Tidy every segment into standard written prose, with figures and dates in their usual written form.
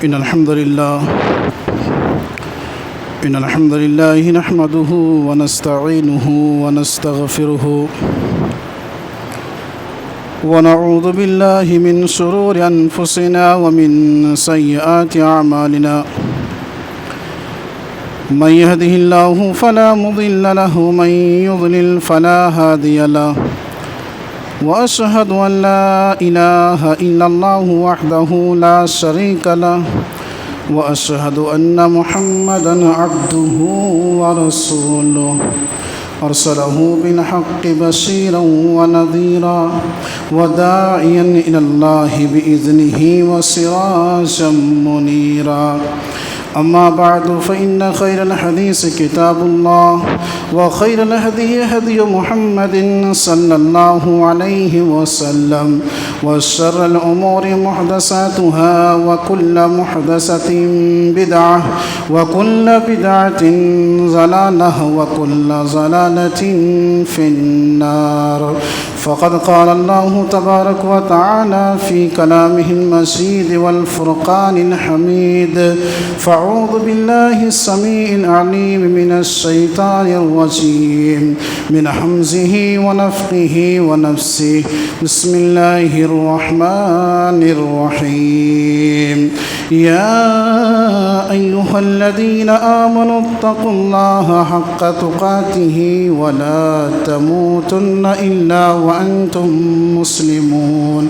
إن الحمد لله نحمده ونستعينه ونستغفره ونعوذ بالله من شرور أنفسنا ومن سيئات أعمالنا من يهده الله فلا مضل له ومن يضلل فلا هادي له وأشهد أن لا إله إلا الله وحده لا شريك له وأشهد أن محمدًا عبده ورسوله أرسله بالحق بشيرا ونذيرا وداعيا إلى الله بإذنه وسراجا منيرا أما بعد فإن خير الحديث كتاب الله وخير الهدي هدي محمد صلى الله عليه وسلم وشر الأمور محدثاتها وكل محدثة بدعة وكل بدعة ضلالة وكل ضلالة في النار فقد قال الله تبارك وتعالى في كلامه المجيد والفرقان الحميد فأعوذ بالله السميع العليم من الشيطان الرجيم من همزه ونفخه ونفسه بسم الله الرحمن الرحيم يا أيها الذين آمنوا اتقوا الله حق تقاته ولا تموتن إلا وأنتم مسلمون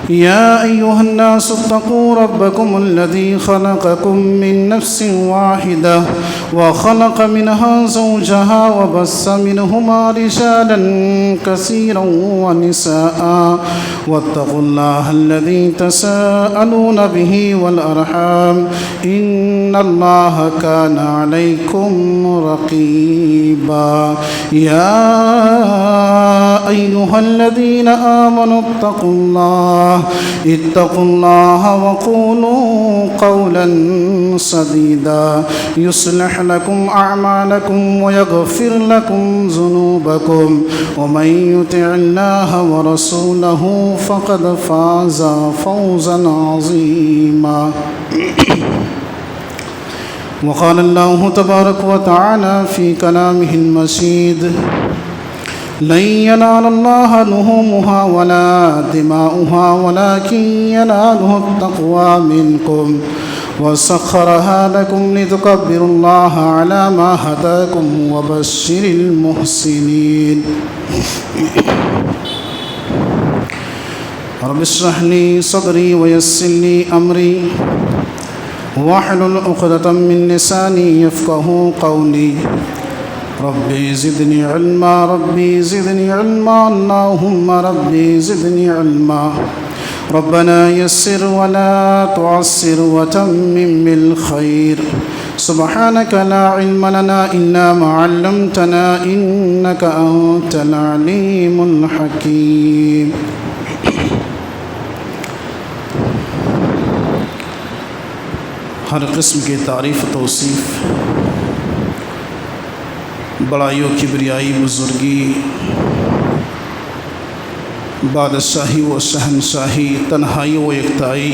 يا أيها الناس اتقوا ربكم الذي خلقكم من نفس واحدة وخلق منها زوجها وبث منهما رجالا كثيرا ونساء واتقوا الله الذي تساءلون به والأرحام إن الله كان عليكم رقيبا يا أيها الذين آمنوا اتقوا الله وقولوا قولا سديدا يصلح لكم أعمالكم ويغفر لكم ذنوبكم ومن يطع الله ورسوله فقد فاز فوزا عظيما وقال الله تبارك وتعالى في كلامه المجيد لن ينال الله لحومها ولا دماؤها ولكن يناله التقوى منكم وسخرها لكم لتكبروا الله على ما هداكم وبشر المحسنين رب اشرح لي صدري ويسر لي أمري واحلل عقدة من لساني يفقهوا قولي ربي زدني علما ربي زدني علما اللهم ربي زدني علما ربنا يسر ولا تعسر وتمم بالخير سبحانك لا علم لنا إلا ما علمتنا إنك أنت العليم الحكيم ہر قسم کی تعریف و توصیف بڑائی و کبریائی بزرگی بادشاہی و شہنشاہی تنہائی و یکتائی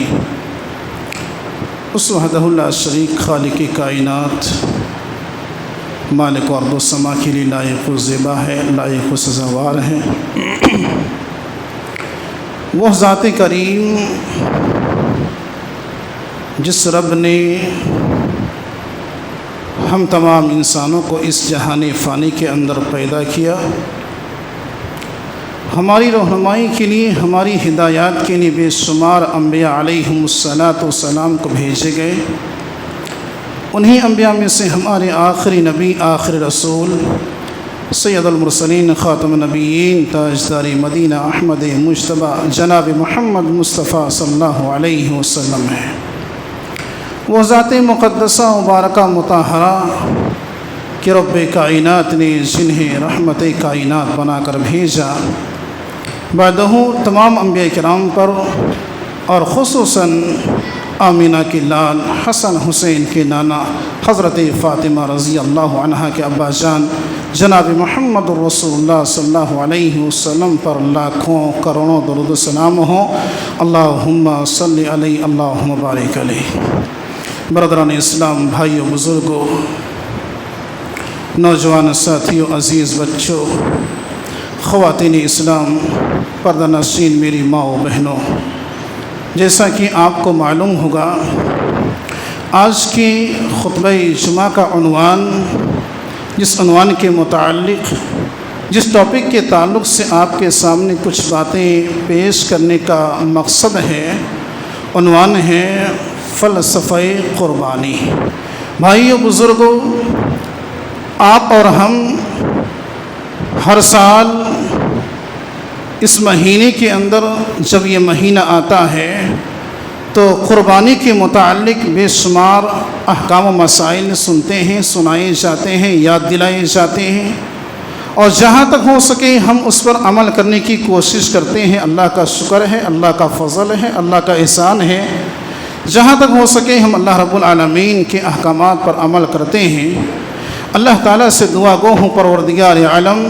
اس وحدہ لا شریک خالق کائنات مالک ارض و سما کے لیے لائق و زیبا ہے، لائق و سزاوار ہے۔ وہ ذات کریم جس رب نے ہم تمام انسانوں کو اس جہان فانی کے اندر پیدا کیا، ہماری رہنمائی کے لیے، ہماری ہدایات کے لیے بے شمار انبیاء علیہم السلام کو بھیجے گئے۔ انہی انبیاء میں سے ہمارے آخری نبی، آخری رسول، سید المرسلین، خاتم النبیین، تاجدار مدینہ، احمد مجتبیٰ، جناب محمد مصطفیٰ صلی اللہ علیہ وسلم ہے۔ وہ ذات مقدسہ مبارکہ مطہرہ کہ رب کائنات نے جنہیں رحمت کائنات بنا کر بھیجا، بعدہ تمام انبیاء کرام پر اور خصوصاً آمینہ کے لال حسن حسین کے نانا حضرت فاطمہ رضی اللہ عنہا کے ابا جان جناب محمد رسول اللہ صلی اللہ علیہ وسلم پر لاکھوں کروڑوں درود و سلام ہوں۔ اللہم صلی علیہ، اللہم بارک علیہ۔ برادران اسلام، بھائیوں، بزرگوں، نوجوان ساتھیوں، عزیز بچوں، خواتین اسلام، پردہ نشین میری ماں و بہنوں، جیسا کہ آپ کو معلوم ہوگا آج کی خطبہ جمعہ کا عنوان، جس عنوان کے متعلق، جس ٹاپک کے تعلق سے آپ کے سامنے کچھ باتیں پیش کرنے کا مقصد ہے، عنوان ہے فلسفہ قربانی۔ بھائیوں، بزرگوں، آپ اور ہم ہر سال اس مہینے کے اندر جب یہ مہینہ آتا ہے تو قربانی کے متعلق بے شمار احکام و مسائل سنتے ہیں، سنائے جاتے ہیں، یاد دلائے جاتے ہیں، اور جہاں تک ہو سکے ہم اس پر عمل کرنے کی کوشش کرتے ہیں۔ اللہ کا شکر ہے، اللہ کا فضل ہے، اللہ کا احسان ہے، جہاں تک ہو سکے ہم اللہ رب العالمین کے احکامات پر عمل کرتے ہیں۔ اللہ تعالیٰ سے دعا گو ہوں، پروردگار عالم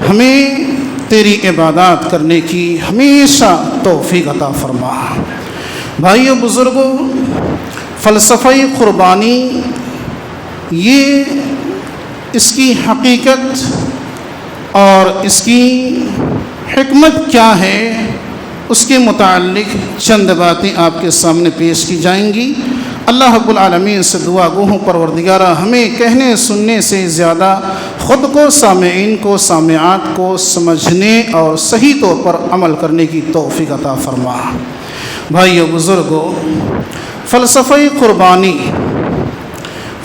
ہمیں تیری عبادات کرنے کی ہمیشہ توفیق عطا فرما۔ بھائیو، بزرگوں، فلسفہ قربانی، یہ اس کی حقیقت اور اس کی حکمت کیا ہے، اس کے متعلق چند باتیں آپ کے سامنے پیش کی جائیں گی۔ اللہ رب العالمین سے دعا گو ہوں، پروردگارہ ہمیں کہنے سننے سے زیادہ خود کو، سامعین کو، سامعات کو سمجھنے اور صحیح طور پر عمل کرنے کی توفیق عطا فرما۔ بھائیو، بزرگوں، فلسفہ قربانی،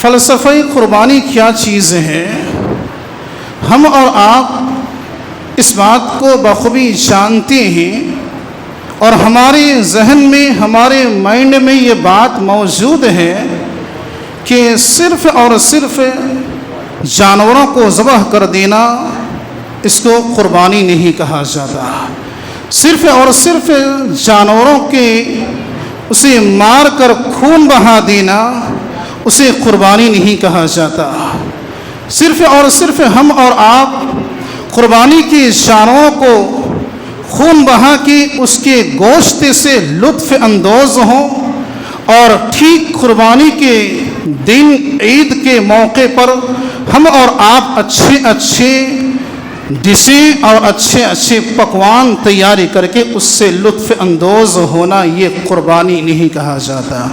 فلسفہ قربانی کیا چیز ہے؟ ہم اور آپ اس بات کو بخوبی جانتے ہیں، اور ہمارے ذہن میں، ہمارے مائنڈ میں یہ بات موجود ہے کہ صرف اور صرف جانوروں کو ذبح کر دینا اس کو قربانی نہیں کہا جاتا۔ صرف اور صرف جانوروں کے اسے مار کر خون بہا دینا اسے قربانی نہیں کہا جاتا۔ صرف اور صرف ہم اور آپ قربانی کے جانوروں کو خون بہا کے اس کے گوشت سے لطف اندوز ہوں، اور ٹھیک قربانی کے دن، عید کے موقع پر ہم اور آپ اچھے اچھے ڈشیں اور اچھے اچھے پکوان تیاری کر کے اس سے لطف اندوز ہونا، یہ قربانی نہیں کہا جاتا۔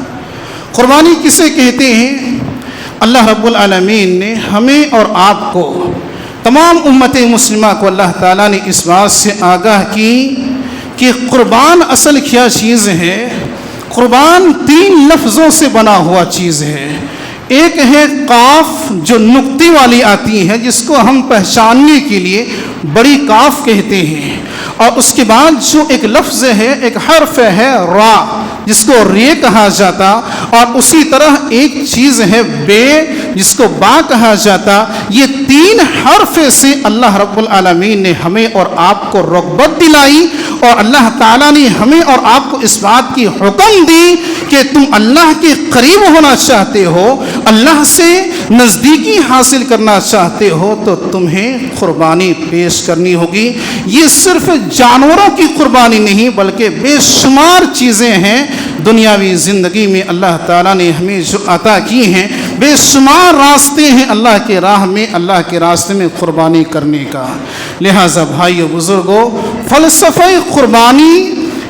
قربانی کسے کہتے ہیں؟ اللہ رب العالمین نے ہمیں اور آپ کو، تمام امت مسلمہ کو اللہ تعالیٰ نے اس بات سے آگاہ کی کہ قربان اصل کیا چیز ہے۔ قربان 3 لفظوں سے بنا ہوا چیز ہے۔ ایک ہے قاف، جو نقطے والی آتی ہے، جس کو ہم پہچاننے کے لیے بڑی کاف کہتے ہیں، اور اس کے بعد جو ایک لفظ ہے، ایک حرف ہے را، جس کو رے کہا جاتا، اور اسی طرح ایک چیز ہے بے، جس کو با کہا جاتا۔ یہ 3 حرف سے اللہ رب العالمین نے ہمیں اور آپ کو رغبت دلائی، اور اللہ تعالیٰ نے ہمیں اور آپ کو اس بات کی حکم دی کہ تم اللہ کے قریب ہونا چاہتے ہو، اللہ سے نزدیکی حاصل کرنا چاہتے ہو، تو تمہیں قربانی پیش کرنی ہوگی۔ یہ صرف جانوروں کی قربانی نہیں، بلکہ بے شمار چیزیں ہیں دنیاوی زندگی میں اللہ تعالیٰ نے ہمیں جو عطا کی ہیں، بے شمار راستے ہیں اللہ کے راہ میں، اللہ کے راستے میں قربانی کرنے کا۔ لہٰذا بھائیو، بزرگوں، فلسفہ قربانی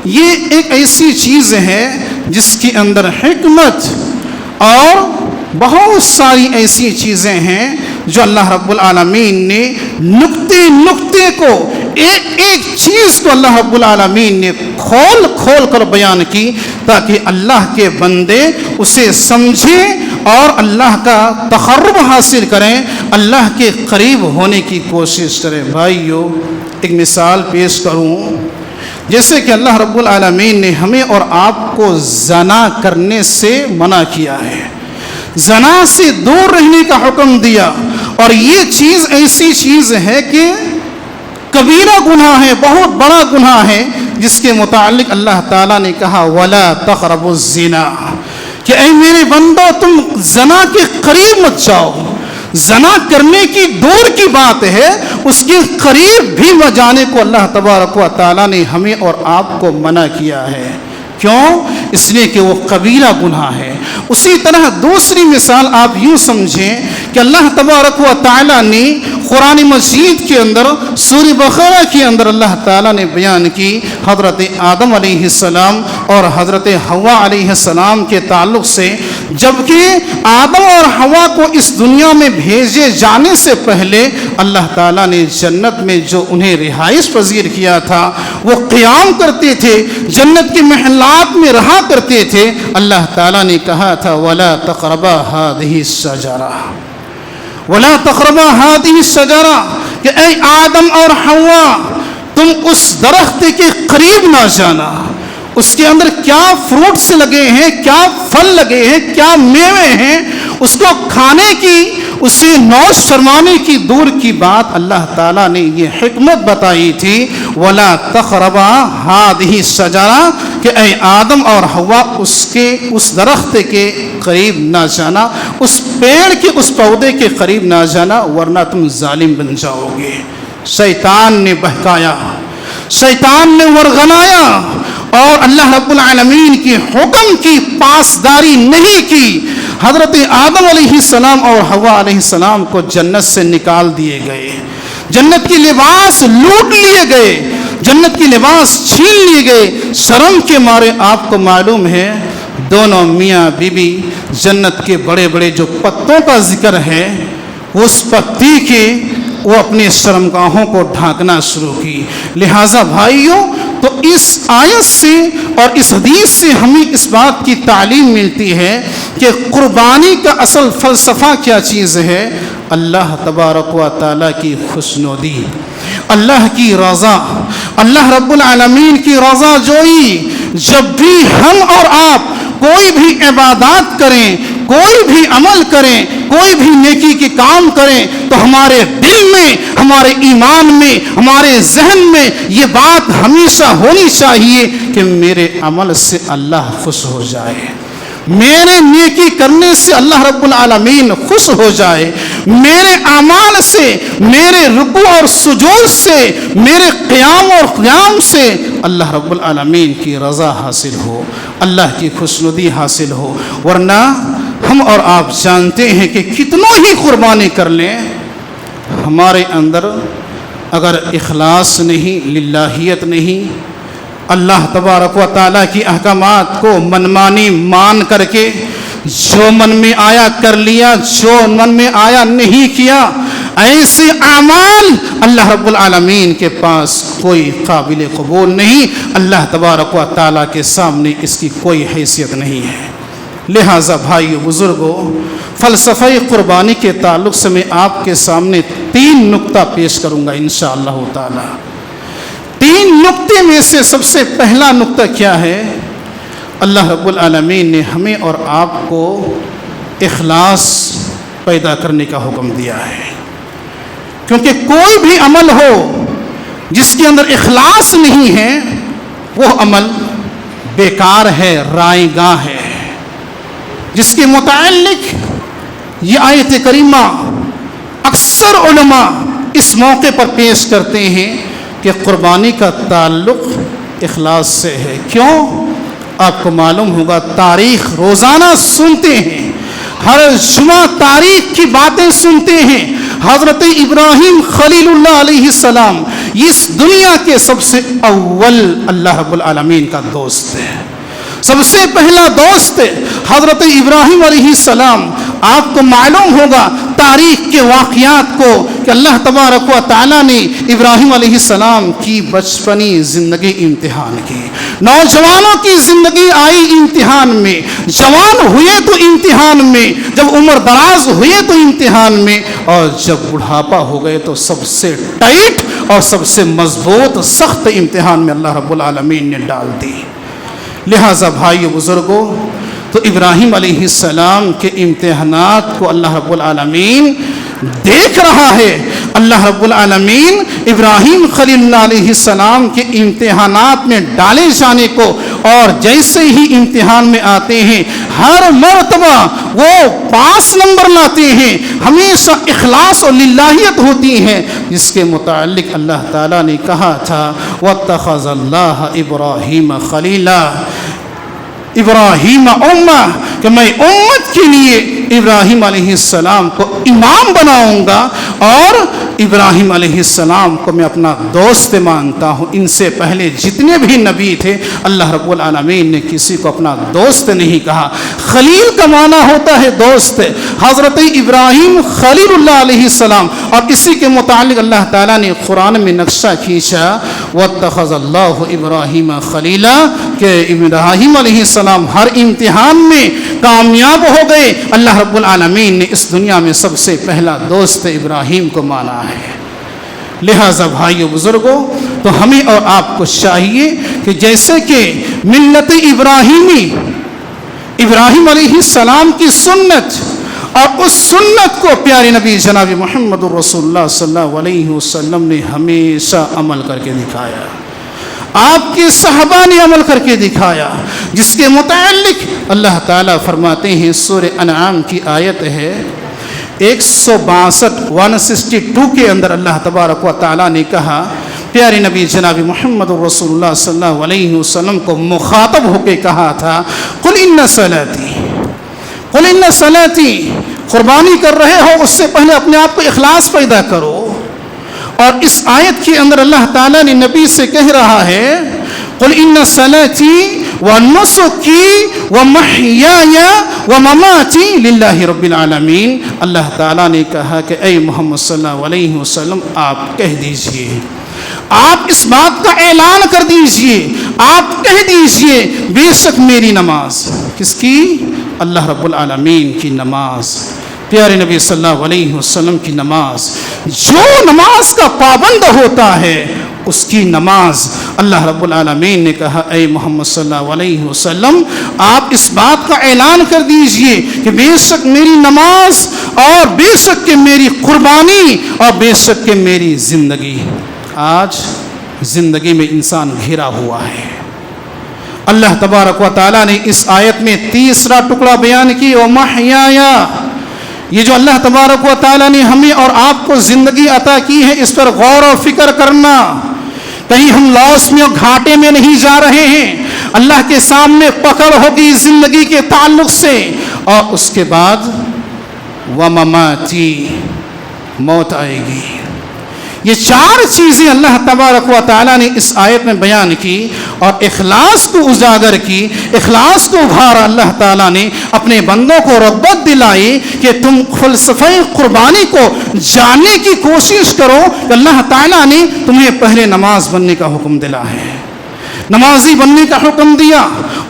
یہ ایک ایسی چیز ہے جس کے اندر حکمت اور بہت ساری ایسی چیزیں ہیں جو اللہ رب العالمین نے نقطے کو، ایک چیز کو اللہ رب العالمین نے کھول کر بیان کی، تاکہ اللہ کے بندے اسے سمجھیں اور اللہ کا تقرب حاصل کریں، اللہ کے قریب ہونے کی کوشش کریں۔ بھائیو، ایک مثال پیش کروں، جیسے کہ اللہ رب العالمین نے ہمیں اور آپ کو زنا کرنے سے منع کیا ہے، زنا سے دور رہنے کا حکم دیا، اور یہ چیز ایسی چیز ہے کہ کبیرہ گناہ ہے، بہت بڑا گناہ ہے، جس کے متعلق اللہ تعالیٰ نے کہا وَلَا تَقْرَبُوا الزِّنَا، کہ اے میرے بندو تم زنا کے قریب مت جاؤ، زنا کرنے کی دور کی بات ہے، اس کے قریب بھی نہ جانے کو اللہ تبارک و تعالیٰ نے ہمیں اور آپ کو منع کیا ہے۔ کیوں؟ اس لیے کہ وہ کبیرہ گناہ ہے۔ اسی طرح دوسری مثال آپ یوں سمجھیں کہ اللہ تبارک و تعالیٰ نے قرآن مجید کے اندر سورہ بقرہ کے اندر اللہ تعالیٰ نے بیان کی حضرت آدم علیہ السلام اور حضرت حوا علیہ السلام کے تعلق سے، جبکہ آدم اور حوا کو اس دنیا میں بھیجے جانے سے پہلے اللہ تعالیٰ نے جنت میں جو انہیں رہائش پذیر کیا تھا، وہ قیام کرتے تھے، جنت کے محلات میں رہا کرتے تھے۔ اللہ تعالیٰ نے کہا تھا وَلَا تَقْرَبَا هَذِهِ الشَّجَرَةَ وَلَا تَقْرَبَا هَذِهِ الشَّجَرَةَ کہ اے آدم اور حوا، تم اس درخت کے قریب نہ جانا۔ اس کے اندر کیا فروٹس لگے ہیں، کیا پھل لگے ہیں، کیا میوے ہیں، اس کو کھانے کی، اسے نوش فرمانے کی دور کی بات اللہ تعالیٰ نے یہ حکمت بتائی تھی وَلَا تَقْرَبَا هَذِهِ الشَّجَرَةَ کہ اے آدم اور حوا اس درخت کے قریب نہ جانا، اس پیڑ کے، اس پودے کے قریب نہ جانا، ورنہ تم ظالم بن جاؤ گے۔ شیطان نے بہکایا، شیطان نے ورغلایا اور اللہ رب العالمین کی حکم کی پاسداری نہیں کی۔ حضرت آدم علیہ السلام اور حوا علیہ السلام کو جنت سے نکال دیے گئے، جنت کے لباس لوٹ لیے گئے، جنت کے لباس چھین لیے گئے۔ شرم کے مارے آپ کو معلوم ہے دونوں میاں بیوی جنت کے بڑے بڑے جو پتوں کا ذکر ہے، اس پتی کے وہ اپنے شرمگاہوں کو ڈھانکنا شروع کی۔ لہٰذا بھائیوں، تو اس آیت سے اور اس حدیث سے ہمیں اس بات کی تعلیم ملتی ہے کہ قربانی کا اصل فلسفہ کیا چیز ہے؟ اللہ تبارک و تعالیٰ کی خوشنودی، اللہ کی رضا، اللہ رب العالمین کی رضا جوئی۔ جب بھی ہم اور آپ کوئی بھی عبادات کریں، کوئی بھی عمل کریں، کوئی بھی نیکی کے کام کریں، تو ہمارے دل میں، ہمارے ایمان میں، ہمارے ذہن میں یہ بات ہمیشہ ہونی چاہیے کہ میرے عمل سے اللہ خوش ہو جائے، میرے نیکی کرنے سے اللہ رب العالمین خوش ہو جائے، میرے اعمال سے، میرے رکوع اور سجود سے، میرے قیام اور قیام سے اللہ رب العالمین کی رضا حاصل ہو، اللہ کی خوشنودی حاصل ہو۔ ورنہ ہم اور آپ جانتے ہیں کہ کتنوں ہی قربانی کر لیں، ہمارے اندر اگر اخلاص نہیں، للہیت نہیں، اللہ تبارک و تعالیٰ کی احکامات کو منمانی مان کر کے جو من میں آیا کر لیا، جو من میں آیا نہیں کیا، ایسے اعمال اللہ رب العالمین کے پاس کوئی قابل قبول نہیں، اللہ تبارک و تعالیٰ کے سامنے اس کی کوئی حیثیت نہیں ہے۔ لہٰذا بھائیو بزرگوں، فلسفہ قربانی کے تعلق سے میں آپ کے سامنے 3 نقطہ پیش کروں گا انشاءاللہ تعالی۔ 3 نقطے میں سے سب سے پہلا نقطہ کیا ہے؟ اللہ رب العالمین نے ہمیں اور آپ کو اخلاص پیدا کرنے کا حکم دیا ہے، کیونکہ کوئی بھی عمل ہو جس کے اندر اخلاص نہیں ہے وہ عمل بیکار ہے، رائے گاہ ہے، جس کے متعلق یہ آیت کریمہ اکثر علماء اس موقع پر پیش کرتے ہیں کہ قربانی کا تعلق اخلاص سے ہے۔ کیوں؟ آپ کو معلوم ہوگا، تاریخ روزانہ سنتے ہیں، ہر جمعہ تاریخ کی باتیں سنتے ہیں۔ حضرت ابراہیم خلیل اللہ علیہ السلام اس دنیا کے سب سے اول اللہ رب العالمین کا دوست ہے، سب سے پہلا دوست حضرت ابراہیم علیہ السلام۔ آپ کو معلوم ہوگا تاریخ کے واقعات کو کہ اللہ تبارک و تعالیٰ نے ابراہیم علیہ السلام کی بچپنی زندگی امتحان کی، نوجوانوں کی زندگی آئی امتحان میں، جوان ہوئے تو امتحان میں، جب عمر دراز ہوئے تو امتحان میں، اور جب بڑھاپا ہو گئے تو سب سے ٹائٹ اور سب سے مضبوط سخت امتحان میں اللہ رب العالمین نے ڈال دی۔ لہٰذا بھائیو بزرگوں، تو ابراہیم علیہ السلام کے امتحانات کو اللہ رب العالمین دیکھ رہا ہے۔ اللہ رب العالمین ابراہیم خلیل اللہ علیہ السلام کے امتحانات میں ڈالے جانے کو اور جیسے ہی امتحان میں آتے ہیں ہر مرتبہ وہ 5 نمبر لاتے ہیں، ہمیشہ اخلاص اور للہیت ہوتی ہے، جس کے متعلق اللہ تعالیٰ نے کہا تھا وَاتَّخَذَ اللَّهَ إِبْرَاهِيمَ خَلِيلًا، ابراہیم امہ، کہ میں امت کے لیے ابراہیم علیہ السلام کو امام بناؤں گا اور ابراہیم علیہ السلام کو میں اپنا دوست مانتا ہوں۔ ان سے پہلے جتنے بھی نبی تھے اللہ رب العالمین نے کسی کو اپنا دوست نہیں کہا۔ خلیل کا معنی ہوتا ہے دوست۔ حضرت ابراہیم خلیل اللہ علیہ السلام، اور اسی کے متعلق اللہ تعالیٰ نے قرآن میں نقشہ کھینچا وَاتَّخَذَ اللَّهُ إِبْرَاهِيمَ خَلِيلًا، کہ ابراہیم علیہ السلام ہر امتحان میں کامیاب ہو گئے۔ اللہ رب العالمین نے اس دنیا میں سب سے پہلا دوست ابراہیم کو مانا ہے۔ لہذا بھائیو بزرگوں، تو ہمیں اور آپ کو چاہیے کہ جیسے کہ ملت ابراہیمی، ابراہیم علیہ السلام کی سنت، اور اس سنت کو پیارے نبی جناب محمد رسول اللہ صلی اللہ علیہ وسلم نے ہمیشہ عمل کر کے دکھایا، آپ کے صحابہ نے عمل کر کے دکھایا، جس کے متعلق اللہ تعالیٰ فرماتے ہیں، سورہ انعام کی آیت ہے 162 162 کے اندر اللہ تبارک و تعالیٰ نے کہا، پیارے نبی جناب محمد رسول اللہ صلی اللہ علیہ وسلم کو مخاطب ہو کے کہا تھا قل ان صلاتی، قربانی کر رہے ہو اس سے پہلے اپنے آپ کو اخلاص پیدا کرو۔ اور اس آیت کے اندر اللہ تعالیٰ نے نبی سے کہہ رہا ہے قل ان صلاتی ونسکی ومحیای ومماتی للہ رب العالمین۔ اللہ تعالیٰ نے کہا کہ اے محمد صلی اللہ علیہ وسلم آپ کہہ دیجئے، آپ اس بات کا اعلان کر دیجئے، آپ کہہ دیجئے بے شک میری نماز، کس کی؟ اللہ رب العالمین کی نماز، پیارے نبی صلی اللہ علیہ وسلم کی نماز، جو نماز کا پابند ہوتا ہے اس کی نماز، اللہ رب العالمین نے کہا اے محمد صلی اللہ علیہ وسلم آپ اس بات کا اعلان کر دیجئے کہ بے شک میری نماز، اور بے شک کہ میری قربانی، اور بے شک کہ میری زندگی۔ آج زندگی میں انسان گھرا ہوا ہے۔ اللہ تبارک و تعالیٰ نے اس آیت میں تیسرا ٹکڑا بیان کی ومحیایا، یہ جو اللہ تبارک و تعالیٰ نے ہمیں اور آپ کو زندگی عطا کی ہے، اس پر غور و فکر کرنا، کہیں ہم لاس میں اور گھاٹے میں نہیں جا رہے ہیں۔ اللہ کے سامنے پکڑ ہوگی زندگی کے تعلق سے، اور اس کے بعد ومماتی، موت آئے گی۔ یہ 4 چیزیں اللہ تبارک و تعالیٰ نے اس آیت میں بیان کی، اور اخلاص کو اجاگر کی، اخلاص کو ابھارا۔ اللہ تعالیٰ نے اپنے بندوں کو رغبت دلائی کہ تم فلسفہ قربانی کو جاننے کی کوشش کرو کہ اللہ تعالیٰ نے تمہیں پہلے نماز بننے کا حکم دلا ہے، نمازی بننے کا حکم دیا،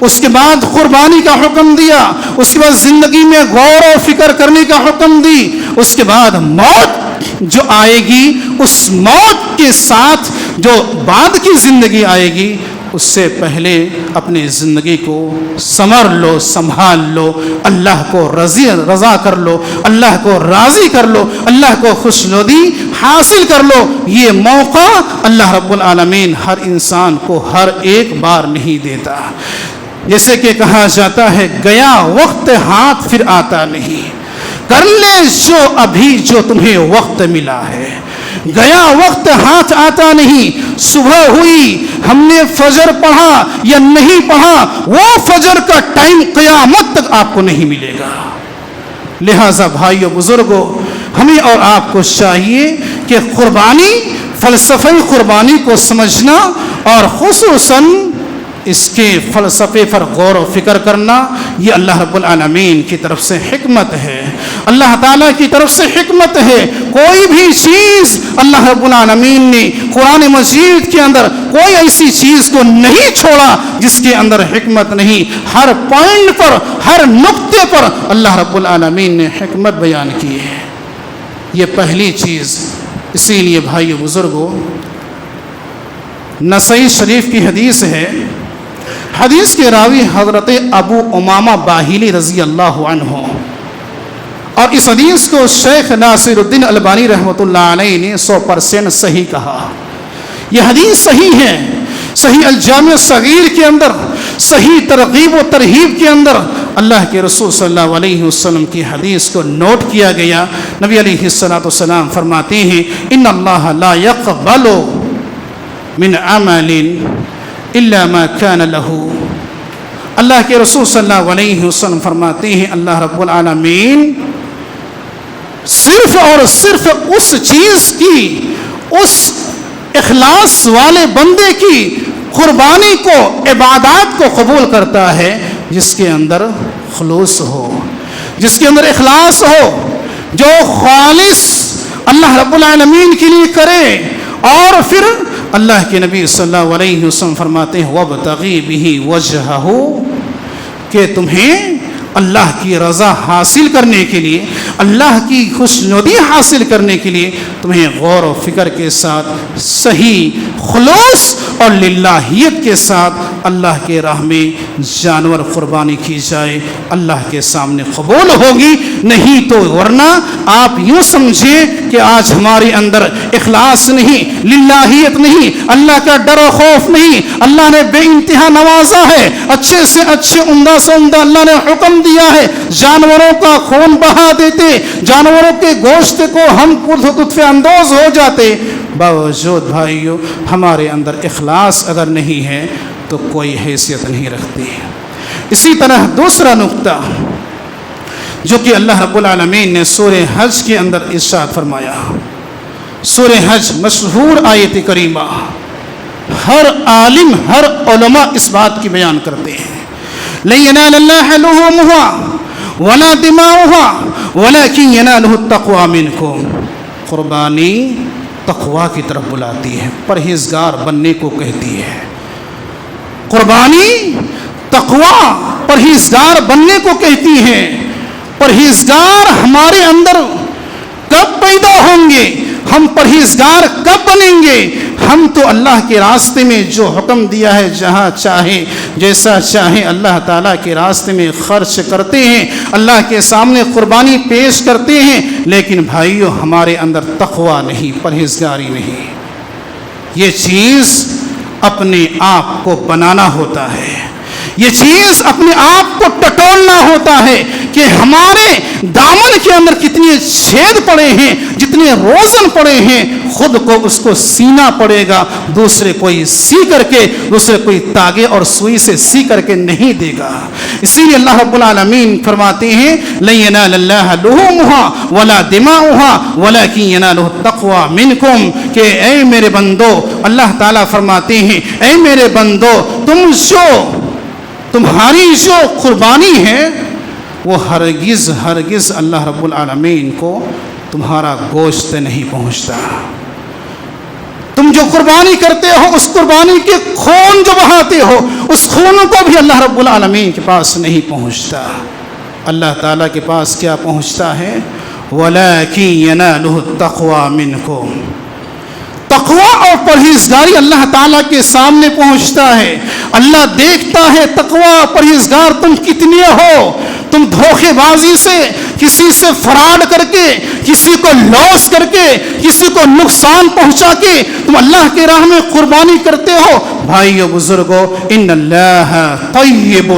اس کے بعد قربانی کا حکم دیا، اس کے بعد زندگی میں غور و فکر کرنے کا حکم دی، اس کے بعد موت جو آئے گی، اس موت کے ساتھ جو بعد کی زندگی آئے گی، اس سے پہلے اپنی زندگی کو سنور لو، سنبھال لو، اللہ کو رضا کر لو، اللہ کو راضی کر لو، اللہ کو خوشنودی حاصل کر لو۔ یہ موقع اللہ رب العالمین ہر انسان کو ہر ایک بار نہیں دیتا۔ جیسے کہ کہا جاتا ہے گیا وقت ہاتھ پھر آتا نہیں، کر لے جو ابھی جو تمہیں وقت ملا ہے۔ گیا وقت ہاتھ آتا نہیں، صبح ہوئی ہم نے فجر پڑھا یا نہیں پڑھا، وہ فجر کا ٹائم قیامت تک آپ کو نہیں ملے گا۔ لہذا بھائیو بزرگوں، ہمیں اور آپ کو چاہیے کہ قربانی، فلسفہ قربانی کو سمجھنا، اور خصوصاً اس کے فلسفے پر غور و فکر کرنا، یہ اللہ رب العالمین کی طرف سے حکمت ہے، اللہ تعالیٰ کی طرف سے حکمت ہے۔ کوئی بھی چیز اللہ رب العالمین نے قرآن مجید کے اندر کوئی ایسی چیز کو نہیں چھوڑا جس کے اندر حکمت نہیں۔ ہر پوائنٹ پر، ہر نقطے پر اللہ رب العالمین نے حکمت بیان کی ہے۔ یہ پہلی چیز۔ اسی لیے بھائی بزرگوں، نسائی شریف کی حدیث ہے، حدیث کے راوی حضرت ابو امامہ باہلی رضی اللہ عنہ، اور اس حدیث کو شیخ ناصر الدین البانی رحمۃ اللہ علیہ نے 100% صحیح کہا۔ یہ حدیث صحیح ہے۔ صحیح الجامع الصغیر کے اندر صحیح ترغیب و ترہیب کے اندر اللہ کے رسول صلی اللہ علیہ وسلم کی حدیث کو نوٹ کیا گیا۔ نبی علیہ الصلوۃ والسلام فرماتے ہیں ان اللہ لا يقبل من عمل الا ما كان له۔ اللہ کے رسول صلی اللہ علیہ وسلم فرماتے ہیں اللہ رب العالمین صرف اور صرف اس چیز کی، اس اخلاص والے بندے کی قربانی کو، عبادات کو قبول کرتا ہے جس کے اندر خلوص ہو، جس کے اندر اخلاص ہو، جو خالص اللہ رب العالمین کے لیے کرے۔ اور پھر اللہ کے نبی صلی اللہ علیہ وسلم فرماتے ہیں وَابْتَغِي بِهِ وَجْهَهُ، کہ تمہیں اللہ کی رضا حاصل کرنے کے لیے، اللہ کی خوشنودی حاصل کرنے کے لیے تمہیں غور و فکر کے ساتھ صحیح خلوص اور للہیت کے ساتھ اللہ کے راہ میں جانور قربانی کی جائے، اللہ کے سامنے قبول ہوگی۔ نہیں تو ورنہ آپ یوں سمجھیں کہ آج ہمارے اندر اخلاص نہیں، للہیت نہیں، اللہ کا ڈر و خوف نہیں، اللہ نے بے انتہا نوازا ہے، اچھے سے اچھے، عمدہ سے عمدہ اللہ نے حکم دیا ہے، جانوروں کا خون بہا دیتے، جانوروں کے گوشت کو ہم لطف اندوز ہو جاتے، باوجود بھائیو ہمارے اندر اخلاص اگر نہیں ہے تو کوئی حیثیت نہیں رکھتی۔ اسی طرح دوسرا نقطہ جو کہ اللہ رب العالمین نے سورہ حج کے اندر ارشاد فرمایا، سورہ حج مشہور آیت کریمہ، ہر عالم، ہر علماء اس بات کی بیان کرتے ہیں لَن يَنَالَ اللَّهَ لُحُومُهَا وَلَا دِمَاؤُهَا وَلَكِنْ يَنَالُهُ التَّقْوَى مِنْكُمْ۔ قربانی تقویٰ کی طرف بلاتی ہے، پرہیزگار بننے کو کہتی ہے۔ قربانی تقویٰ، پرہیزگار بننے کو کہتی ہے۔ پرہیزگار ہمارے اندر کب پیدا ہوں گے؟ ہم پرہیزگار کب بنیں گے؟ ہم تو اللہ کے راستے میں جو حکم دیا ہے جہاں چاہے جیسا چاہے اللہ تعالیٰ کے راستے میں خرچ کرتے ہیں، اللہ کے سامنے قربانی پیش کرتے ہیں، لیکن بھائیو ہمارے اندر تقویٰ نہیں، پرہیزگاری نہیں۔ یہ چیز اپنے آپ کو بنانا ہوتا ہے، یہ چیز اپنے آپ کو ٹٹولنا ہوتا ہے کہ ہمارے دامن کے اندر کتنے چھید پڑے ہیں، جتنے روزن پڑے ہیں، خود کو اس کو سینا پڑے گا، دوسرے کوئی سی کر کے، دوسرے کوئی تاگے اور سوئی سے سی کر کے نہیں دے گا۔ اسی لیے اللہ رب العالمین فرماتے ہیں لَن يَنَالَ اللَّهَ لُحُومُهَا وَلَا دِمَاؤُهَا وَلَكِنْ يَنَالُهُ التَّقْوَى مِنْكُمْ، کہ اے میرے بندو، اللہ تعالیٰ فرماتے ہیں اے میرے بندو، تمہاری جو قربانی ہے وہ ہرگز اللہ رب العالمین کو تمہارا گوشت نہیں پہنچتا۔ تم جو قربانی کرتے ہو، اس قربانی کے خون جو بہاتے ہو، اس خون کو بھی اللہ رب العالمین کے پاس نہیں پہنچتا۔ اللہ تعالیٰ کے پاس کیا پہنچتا ہے؟ وَلَكِنْ يَنَالُهُ التَّقْوَى مِنْكُمْ۔ تقویٰ اور پرہیزگاری اللہ تعالیٰ کے سامنے پہنچتا ہے۔ اللہ دیکھتا ہے تقویٰ پرہیزگار تم کتنے ہو۔ تم دھوکے بازی سے، کسی سے فراڈ کر کے، کسی کو لاس کر کے، کسی کو نقصان پہنچا کے تم اللہ کے راہ میں قربانی کرتے ہو۔ بھائیو بزرگو، ان اللہ طیب،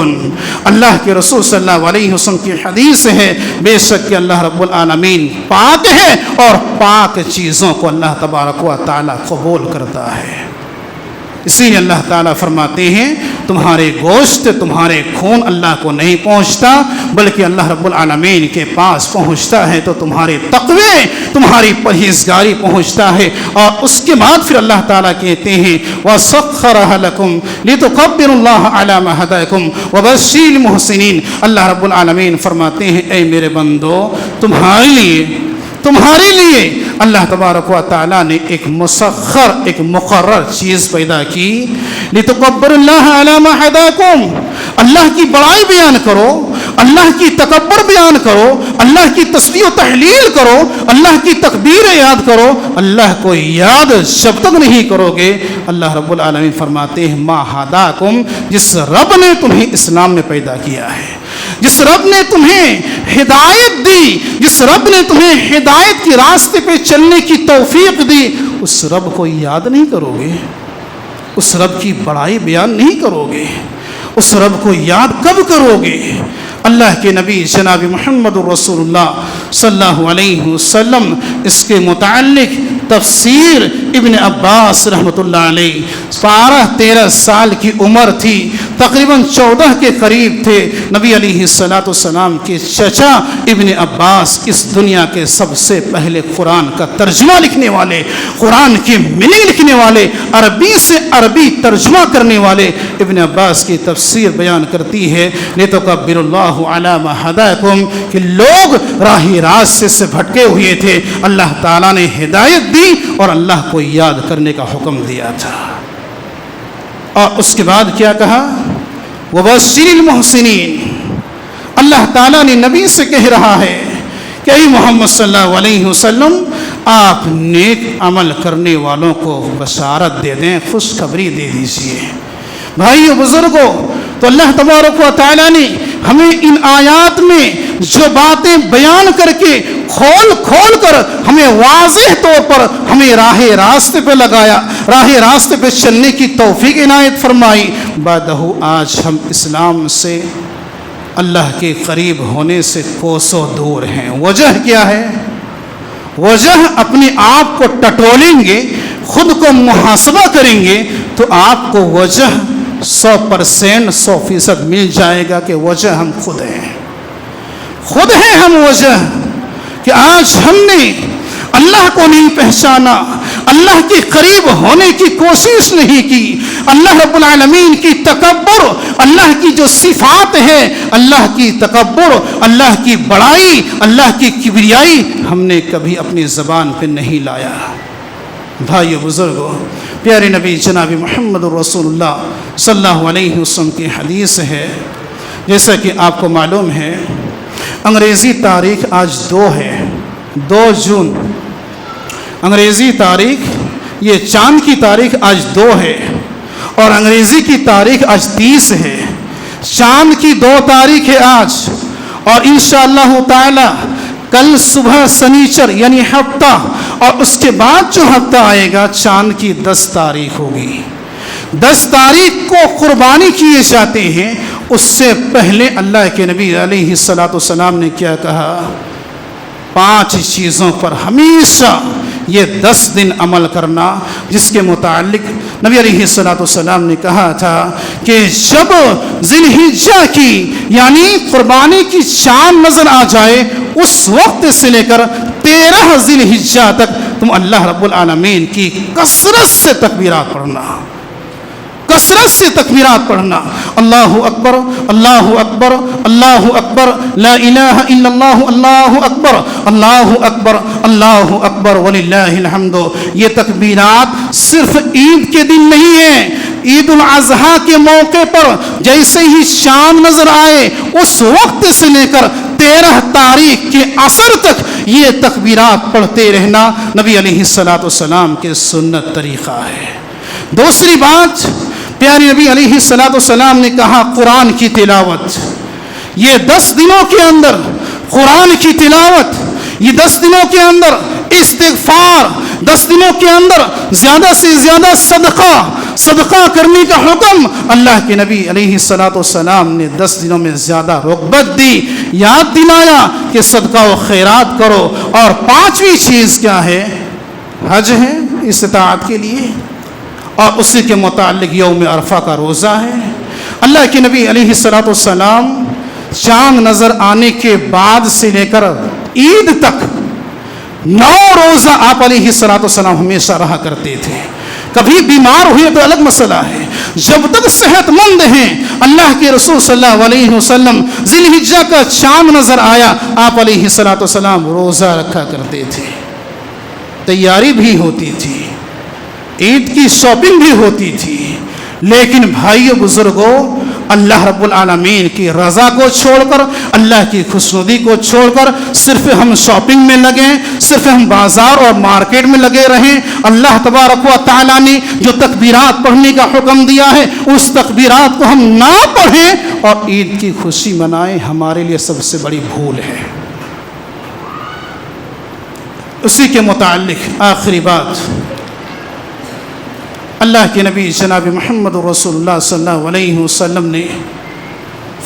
اللہ کے رسول صلی اللہ علیہ وسلم کی حدیث ہے بے شک کہ اللہ رب العالمین پاک ہے اور پاک چیزوں کو اللہ تبارک و تعالی قبول کرتا ہے۔ اسی لیے اللہ تعالیٰ فرماتے ہیں تمہارے گوشت، تمہارے خون اللہ کو نہیں پہنچتا، بلکہ اللہ رب العالمین کے پاس پہنچتا ہے تو تمہارے تقوی، تمہاری پرہیزگاری پہنچتا ہے۔ اور اس کے بعد پھر اللہ تعالیٰ کہتے ہیں وَسَخَّرَهَا لَكُمْ لِتُكَبِّرُوا اللَّهَ عَلَى مَا هَدَاكُمْ وَبَشِّرِ الْمُحْسِنِينَ۔ اللہ رب العالمین فرماتے ہیں اے میرے بندو، تمہارے لیے اللہ تبارک و تعالیٰ نے ایک مسخر، ایک مقرر چیز پیدا کی، لِتُكَبِّرُوا اللَّهَ عَلَى مَا هَدَاكُمْ، اللہ کی بڑائی بیان کرو، اللہ کی تکبر بیان کرو، اللہ کی تسبیح و تحلیل کرو، اللہ کی تکبیر یاد کرو۔ اللہ کو یاد جب تک نہیں کرو گے، اللہ رب العالمین فرماتے ہیں مَا هَدَاكُمْ، جس رب نے تمہیں اسلام میں پیدا کیا ہے، جس رب نے تمہیں ہدایت دی، جس رب نے تمہیں ہدایت کے راستے پہ چلنے کی توفیق دی، اس رب کو یاد نہیں کرو گے، اس رب کی بڑائی بیان نہیں کرو گے، اس رب کو یاد کب کرو گے؟ اللہ کے نبی جناب محمد رسول اللہ صلی اللہ علیہ وسلم اس کے متعلق تفسیر ابن عباس رحمۃ اللہ علیہ 12-13 سال کی عمر تھی، تقریباً 14 کے قریب تھے۔ نبی علیہ السلام کے چچا ابن عباس اس دنیا کے سب سے پہلے قرآن کا ترجمہ لکھنے والے، قرآن کی میننگ لکھنے والے، عربی سے عربی ترجمہ کرنے والے ابن عباس کی تفسیر بیان کرتی ہے لِتُكَبِّرُ اللَّهُ عَلَىٰ مَا هَدَاكُمْ کہ لوگ راہ راست سے بھٹکے ہوئے تھے، اللہ تعالیٰ نے ہدایت دی اور اللہ کو یاد کرنے کا حکم دیا تھا۔ اور اس کے بعد کیا کہا؟ وَبَشِّرِ الْمُحْسِنِينَ، اللہ تعالیٰ نے نبی سے کہہ رہا ہے کہ اے محمد صلی اللہ علیہ وسلم آپ نیک عمل کرنے والوں کو بشارت دے دیں، خوشخبری دے دیجئے۔ بھائیو بزرگوں، تو اللہ تبارک و تعالیٰ نے ہمیں ان آیات میں جو باتیں بیان کر کے کھول کر ہمیں واضح طور پر ہمیں راہ راستے پہ لگایا، راہ راستے پہ چلنے کی توفیق عنایت فرمائی، بعدہ آج ہم اسلام سے، اللہ کے قریب ہونے سے کوسوں دور ہیں۔ وجہ کیا ہے؟ وجہ اپنے آپ کو ٹٹولیں گے، خود کو محاسبہ کریں گے تو آپ کو وجہ 100% مل جائے گا کہ وجہ ہم خود ہیں، خود ہیں ہم وجہ، کہ آج ہم نے اللہ کو نہیں پہچانا، اللہ کے قریب ہونے کی کوشش نہیں کی، اللہ رب العالمین کی تکبر، اللہ کی جو صفات ہے، اللہ کی تکبر، اللہ کی بڑائی، اللہ کی کبریائی ہم نے کبھی اپنی زبان پہ نہیں لایا۔ بھائیو بزرگوں، پیارے نبی جناب محمد رسول اللہ صلی اللہ علیہ وسلم کی حدیث ہے، جیسا کہ آپ کو معلوم ہے انگریزی تاریخ آج 2 ہے، 2 جون انگریزی تاریخ، یہ چاند کی تاریخ آج 2 ہے اور انگریزی کی تاریخ آج 30 ہے۔ چاند کی 2 تاریخ ہے آج، اور انشاءاللہ تعالی کل صبح سنیچر یعنی ہفتہ، اور اس کے بعد جو ہفتہ آئے گا چاند کی 10 تاریخ ہوگی۔ 10 تاریخ کو قربانی کیے جاتے ہیں۔ اس سے پہلے اللہ کے نبی علیہ السلام نے کیا کہا؟ 5 چیزوں پر ہمیشہ یہ 10 دن عمل کرنا، جس کے متعلق نبی علیہ السلام نے کہا تھا کہ جب ذی الحجہ کی یعنی قربانی کی چاند نظر آ جائے، اس وقت سے لے کر 13 ذی الحجہ تک تم اللہ رب العالمین کی کثرت سے تکبیرات پڑھنا، کثرت سے تکبیرات پڑھنا، اللہ اکبر اللہ اکبر اللہ اکبر لا الہ الا اللہ اللہ اکبر اللہ اکبر اللہ اکبر وللہ الحمد۔ یہ تکبیرات صرف عید کے دن نہیں ہیں، عید الاضحیٰ کے موقع پر جیسے ہی شام نظر آئے اس وقت سے لے کر 13 تاریخ کے عصر تک یہ تکبیرات پڑھتے رہنا نبی علیہ السلام کے سنت طریقہ ہے۔ دوسری بات، پیارے نبی علیہ السلام نے کہا قرآن کی تلاوت۔ یہ 10 دنوں کے اندر قرآن کی تلاوت، یہ 10 دنوں کے اندر استغفار، 10 دنوں کے اندر زیادہ سے زیادہ صدقہ کرنے کا حکم اللہ کے نبی علیہ السلام نے 10 دنوں میں زیادہ رغبت دی، یاد دلایا کہ صدقہ و خیرات کرو۔ اور 5ویں چیز کیا ہے؟ حج ہے استطاعت کے لیے، اور اسی کے متعلق یوم عرفہ کا روزہ ہے۔ اللہ کے نبی علیہ السلام چاند نظر آنے کے بعد سے لے کر عید تک 9 روزہ آپ علیہ السلام ہمیشہ رہا کرتے تھے۔ کبھی بیمار ہوئے تو الگ مسئلہ ہے، جب تک صحت مند ہیں اللہ کے رسول صلی اللہ علیہ وسلم ذی الحجہ کا چاند نظر آیا آپ علیہ السلام روزہ رکھا کرتے تھے، تیاری بھی ہوتی تھی، عید کی شاپنگ بھی ہوتی تھی۔ لیکن بھائیو بزرگوں، اللہ رب العالمین کی رضا کو چھوڑ کر، اللہ کی خوشنودی کو چھوڑ کر صرف ہم شاپنگ میں لگیں، صرف ہم بازار اور مارکیٹ میں لگے رہیں، اللہ تبارک و تعالیٰ نے جو تکبیرات پڑھنے کا حکم دیا ہے اس تکبیرات کو ہم نہ پڑھیں اور عید کی خوشی منائیں، ہمارے لیے سب سے بڑی بھول ہے۔ اسی کے متعلق آخری بات، اللہ کے نبی جناب محمد رسول اللہ صلی اللہ علیہ وسلم نے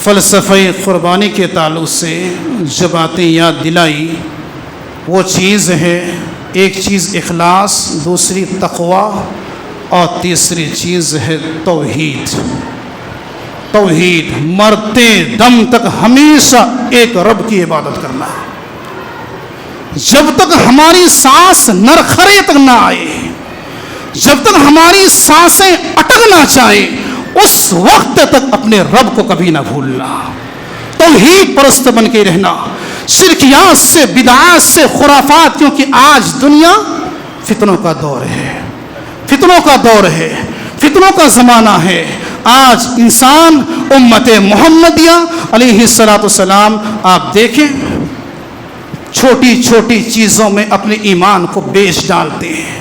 فلسفہ قربانی کے تعلق سے جو باتیں یاد دلائی وہ چیز ہے، ایک چیز اخلاص، دوسری تقویٰ، اور تیسری چیز ہے توحید۔ توحید، مرتے دم تک ہمیشہ ایک رب کی عبادت کرنا، جب تک ہماری سانس نرخرے تک نہ آئے، جب تک ہماری سانسیں اٹک نہ چاہے، اس وقت تک اپنے رب کو کبھی نہ بھولنا، توحید پرست بن کے رہنا، شرکیات سے، بدعات سے، خرافات، کیونکہ آج دنیا فتنوں کا دور ہے، فتنوں کا دور ہے، فتنوں کا زمانہ ہے۔ آج انسان امت محمدیہ علیہ السلام آپ دیکھیں چھوٹی چھوٹی چیزوں میں اپنے ایمان کو بیچ ڈالتے ہیں،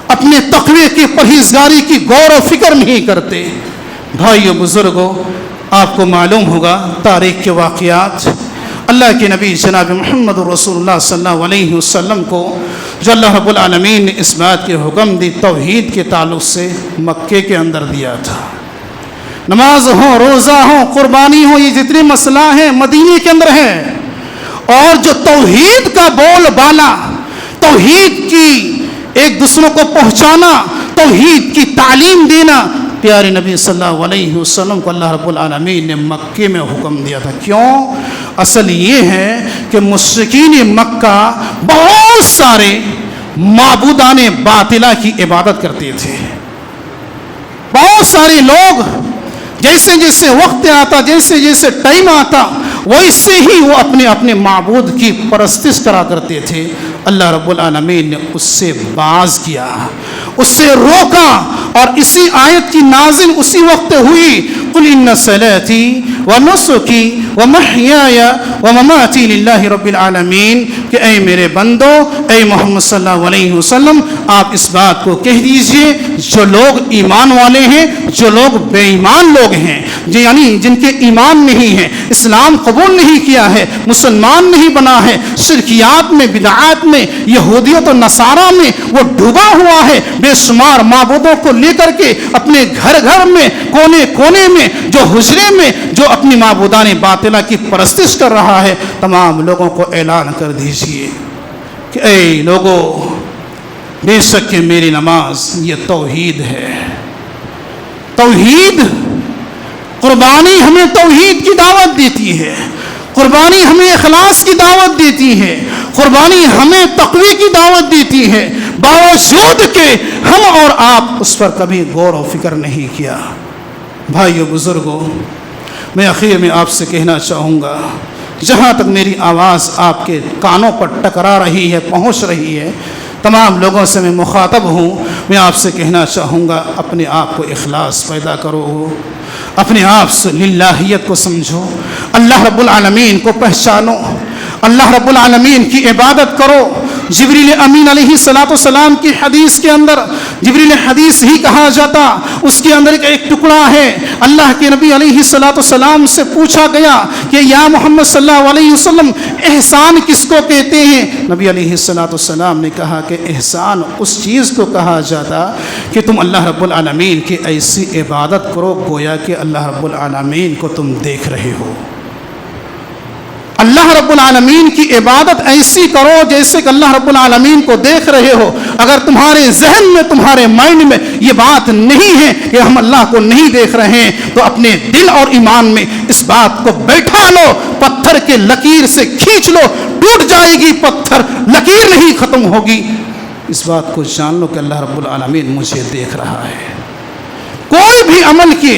اپنے تقوی کی پرہیزگاری کی غور و فکر نہیں کرتے۔ بھائیو بزرگوں، آپ کو معلوم ہوگا تاریخ کے واقعات، اللہ کے نبی جناب محمد رسول اللہ صلی اللہ علیہ وسلم کو جو اللہ رب العالمین نے اس بات کے حکم دی توحید کے تعلق سے مکے کے اندر دیا تھا۔ نماز ہو، روزہ ہو، قربانی ہو، یہ جتنے مسئلہ ہیں مدینے کے اندر ہیں، اور جو توحید کا بول بالا، توحید کی ایک دوسروں کو پہنچانا، توحید کی تعلیم دینا، پیارے نبی صلی اللہ علیہ وسلم کو اللہ رب العالمین نے مکے میں حکم دیا تھا۔ کیوں؟ اصل یہ ہے کہ مشرکین مکہ بہت سارے معبودان باطلہ کی عبادت کرتے تھے۔ بہت سارے لوگ جیسے جیسے وقت آتا، جیسے جیسے ٹائم آتا، ویسے ہی وہ اپنے اپنے معبود کی پرستش کرا کرتے تھے۔ اللہ رب العالمین نے اس سے باز کیا، اس سے روکا، اور اسی آیت کی نازل اسی وقت ہوئی، قل ان صلاتی ونسکی ومحیای ومماتی للہ رب العالمین، کہ اے میرے بندو، اے محمد صلی اللہ علیہ وسلم، آپ اس بات کو کہہ دیجئے، جو لوگ ایمان والے ہیں، جو لوگ بے ایمان لوگ ہیں، یعنی جن کے ایمان نہیں ہے، اسلام قبول نہیں کیا ہے، مسلمان نہیں بنا ہے، شرکیات میں، بدعات میں، یہودیت و نصارہ میں وہ ڈوبا ہوا ہے، بے شمار معبودوں کو لے کر کے اپنے گھر گھر میں، کونے کونے میں، جو حجرے میں، جو اپنی معبودان باطلہ کی پرستش کر رہا ہے، تمام لوگوں کو اعلان کر دیجئے کہ اے لوگوں، بے شک کہ میری نماز یہ توحید ہے۔ توحید، قربانی ہمیں توحید کی دعوت دیتی ہے، قربانی ہمیں اخلاص کی دعوت دیتی ہے، قربانی ہمیں تقوی کی دعوت دیتی ہے، باوجود کہ ہم اور آپ اس پر کبھی غور و فکر نہیں کیا۔ بھائیو بزرگوں، میں آخر میں آپ سے کہنا چاہوں گا، جہاں تک میری آواز آپ کے کانوں پر ٹکرا رہی ہے، پہنچ رہی ہے، تمام لوگوں سے میں مخاطب ہوں، میں آپ سے کہنا چاہوں گا، اپنے آپ کو اخلاص پیدا کرو، اپنے آپ سے للہیت کو سمجھو، اللہ رب العالمین کو پہچانو، اللہ رب العالمین کی عبادت کرو۔ جبریل امین علیہ السلام کی حدیث کے اندر، جبریل حدیث ہی کہا جاتا، اس کے اندر ایک ٹکڑا ہے، اللہ کے نبی علیہ السلام سے پوچھا گیا کہ یا محمد صلی اللہ علیہ وسلم، احسان کس کو کہتے ہیں؟ نبی علیہ السلام نے کہا کہ احسان اس چیز کو کہا جاتا کہ تم اللہ رب العالمین کی ایسی عبادت کرو گویا کہ اللہ رب العالمین کو تم دیکھ رہے ہو۔ اللہ رب العالمین کی عبادت ایسی کرو جیسے کہ اللہ رب العالمین کو دیکھ رہے ہو۔ اگر تمہارے ذہن میں، تمہارے مائنڈ میں یہ بات نہیں ہے کہ ہم اللہ کو نہیں دیکھ رہے ہیں، تو اپنے دل اور ایمان میں اس بات کو بیٹھا لو، پتھر کے لکیر سے کھینچ لو، ٹوٹ جائے گی پتھر، لکیر نہیں ختم ہوگی۔ اس بات کو جان لو کہ اللہ رب العالمین مجھے دیکھ رہا ہے۔ کوئی بھی عمل کے،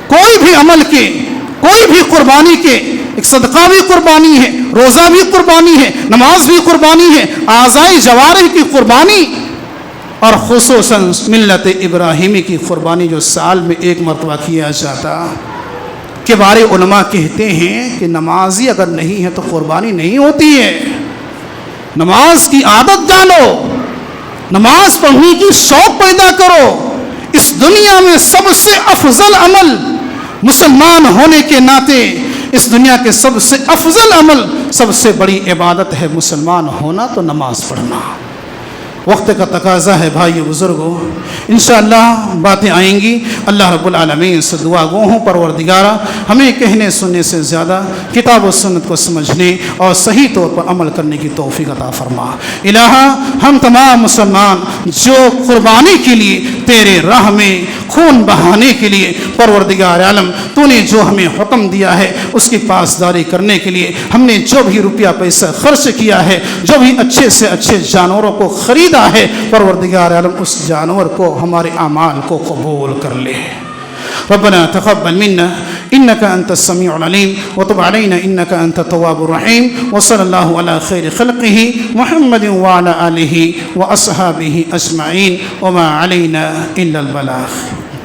کوئی بھی قربانی کے، ایک صدقہ بھی قربانی ہے، روزہ بھی قربانی ہے، نماز بھی قربانی ہے، اعضاء جوارح کی قربانی، اور خصوصاً ملت ابراہیمی کی قربانی جو سال میں ایک مرتبہ کیا جاتا۔ کہ بارے علماء کہتے ہیں کہ نمازی اگر نہیں ہے تو قربانی نہیں ہوتی ہے۔ نماز کی عادت ڈالو، نماز پڑھنے کی شوق پیدا کرو۔ اس دنیا میں سب سے افضل عمل مسلمان ہونے کے ناطے، اس دنیا کے سب سے افضل عمل، سب سے بڑی عبادت ہے مسلمان ہونا، تو نماز پڑھنا۔ وقت کا تقاضا ہے بھائیو بزرگوں، انشاءاللہ باتیں آئیں گی۔ اللہ رب العالمین سے دعا گو ہوں پروردگارہ ہمیں کہنے سننے سے زیادہ کتاب و سنت کو سمجھنے اور صحیح طور پر عمل کرنے کی توفیق عطا فرما۔ الہا ہم تمام مسلمان جو قربانی کے لیے تیرے راہ میں خون بہانے کے لیے پروردگار عالم تو نے جو ہمیں حکم دیا ہے اس کی پاسداری کرنے کے لیے ہم نے جو بھی روپیہ پیسہ خرچ کیا ہے، جو بھی اچھے سے اچھے جانوروں کو خریدا ہے، پروردگار عالم اس جانور کو ہمارے اعمال کو قبول کر لے۔ ربنا تقبل منا انك انت السميع العليم وتب علينا انك انت التواب الرحيم وصلى الله على خير خلقه محمد وعلى اله واصحابه اجمعين وما علينا الا البلاغ۔